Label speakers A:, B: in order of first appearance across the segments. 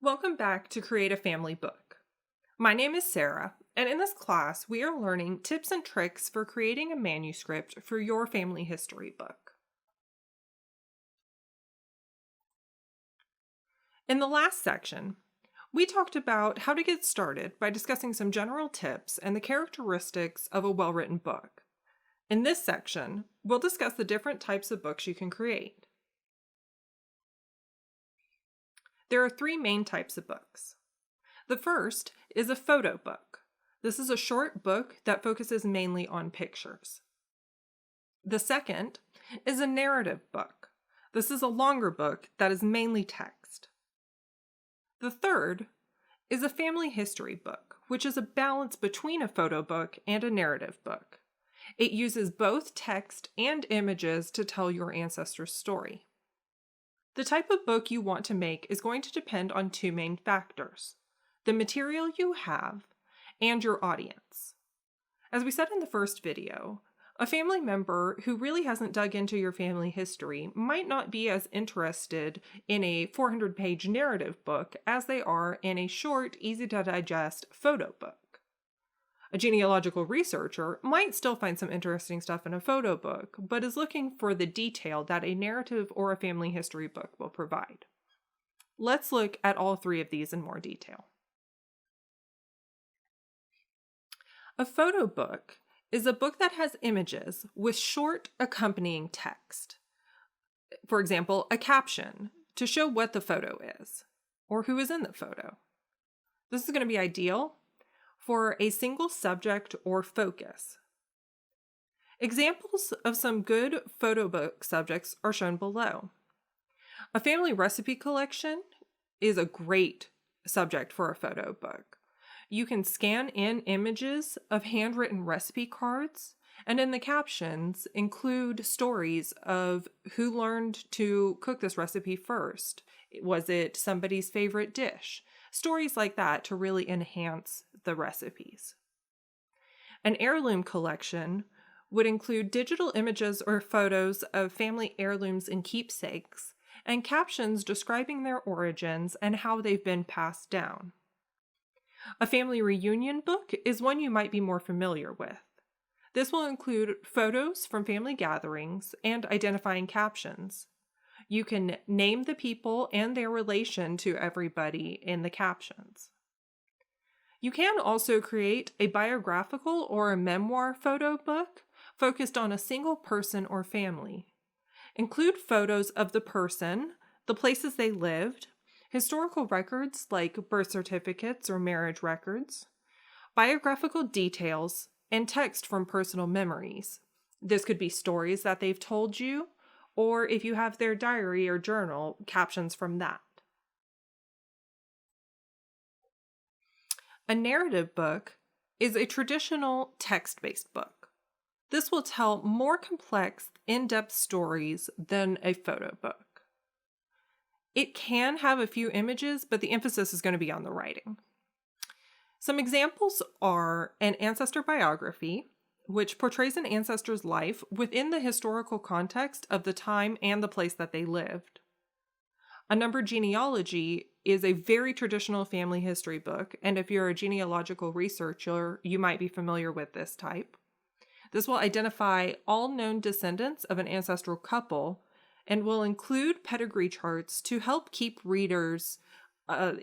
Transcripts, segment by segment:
A: Welcome back to Create a Family Book. My name is Sarah, and in this class, we are learning tips and tricks for creating a manuscript for your family history book. In the last section, we talked about how to get started by discussing some general tips and the characteristics of a well-written book. In this section, we'll discuss the different types of books you can create. There are three main types of books. The first is a photo book. This is a short book that focuses mainly on pictures. The second is a narrative book. This is a longer book that is mainly text. The third is a family history book, which is a balance between a photo book and a narrative book. It uses both text and images to tell your ancestor's story. The type of book you want to make is going to depend on two main factors: the material you have and your audience. As we said in the first video, a family member who really hasn't dug into your family history might not be as interested in a 400-page narrative book as they are in a short, easy-to-digest photo book. A genealogical researcher might still find some interesting stuff in a photo book, but is looking for the detail that a narrative or a family history book will provide. Let's look at all three of these in more detail. A photo book is a book that has images with short accompanying text. For example, a caption to show what the photo is or who is in the photo. This is going to be ideal for a single subject or focus. Examples of some good photo book subjects are shown below. A family recipe collection is a great subject for a photo book. You can scan in images of handwritten recipe cards, and in the captions include stories of who learned to cook this recipe first. Was it somebody's favorite dish? Stories like that to really enhance the recipes. An heirloom collection would include digital images or photos of family heirlooms and keepsakes, and captions describing their origins and how they've been passed down. A family reunion book is one you might be more familiar with. This will include photos from family gatherings and identifying captions. You can name the people and their relation to everybody in the captions. You can also create a biographical or a memoir photo book focused on a single person or family. Include photos of the person, the places they lived, historical records like birth certificates or marriage records, biographical details, and text from personal memories. This could be stories that they've told you, or if you have their diary or journal, captions from that. A narrative book is a traditional text-based book. This will tell more complex, in-depth stories than a photo book. It can have a few images, but the emphasis is going to be on the writing. Some examples are an ancestor biography, which portrays an ancestor's life within the historical context of the time and the place that they lived. A numbered genealogy is a very traditional family history book, and if you're a genealogical researcher, you might be familiar with this type. This will identify all known descendants of an ancestral couple and will include pedigree charts to help keep readers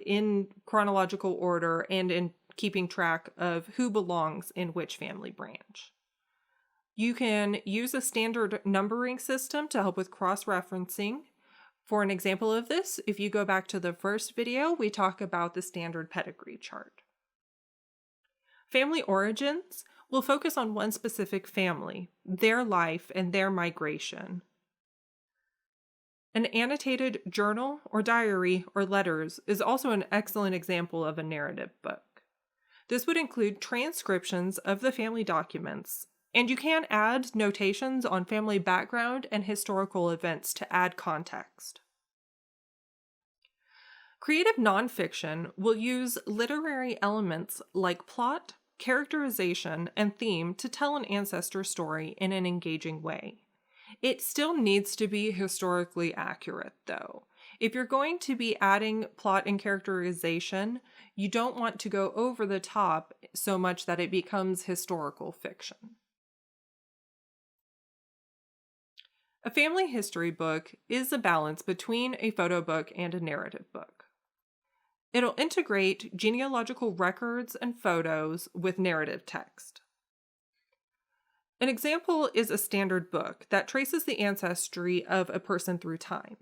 A: in chronological order and in keeping track of who belongs in which family branch. You can use a standard numbering system to help with cross-referencing. For an example of this, if you go back to the first video, we talk about the standard pedigree chart. Family origins will focus on one specific family, their life, and their migration. An annotated journal or diary or letters is also an excellent example of a narrative book. This would include transcriptions of the family documents, and you can add notations on family background and historical events to add context. Creative nonfiction will use literary elements like plot, characterization, and theme to tell an ancestor story in an engaging way. It still needs to be historically accurate, though. If you're going to be adding plot and characterization, you don't want to go over the top so much that it becomes historical fiction. A family history book is a balance between a photo book and a narrative book. It'll integrate genealogical records and photos with narrative text. An example is a standard book that traces the ancestry of a person through time.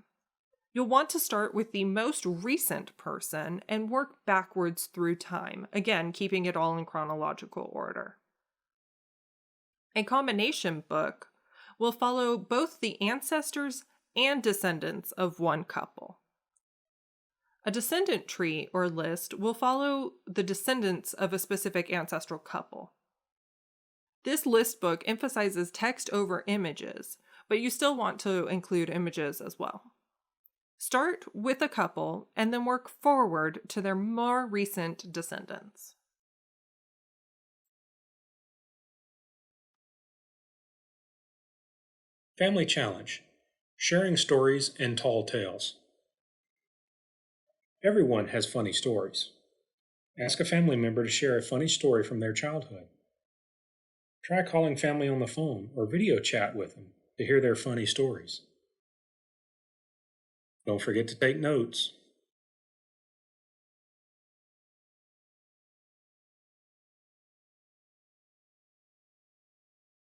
A: You'll want to start with the most recent person and work backwards through time, again, keeping it all in chronological order. A combination book will follow both the ancestors and descendants of one couple. A descendant tree or list will follow the descendants of a specific ancestral couple. This list book emphasizes text over images, but you still want to include images as well. Start with a couple and then work forward to their more recent descendants.
B: Family Challenge: Sharing Stories and Tall Tales. Everyone has funny stories. Ask a family member to share a funny story from their childhood. Try calling family on the phone or video chat with them to hear their funny stories. Don't forget to take notes.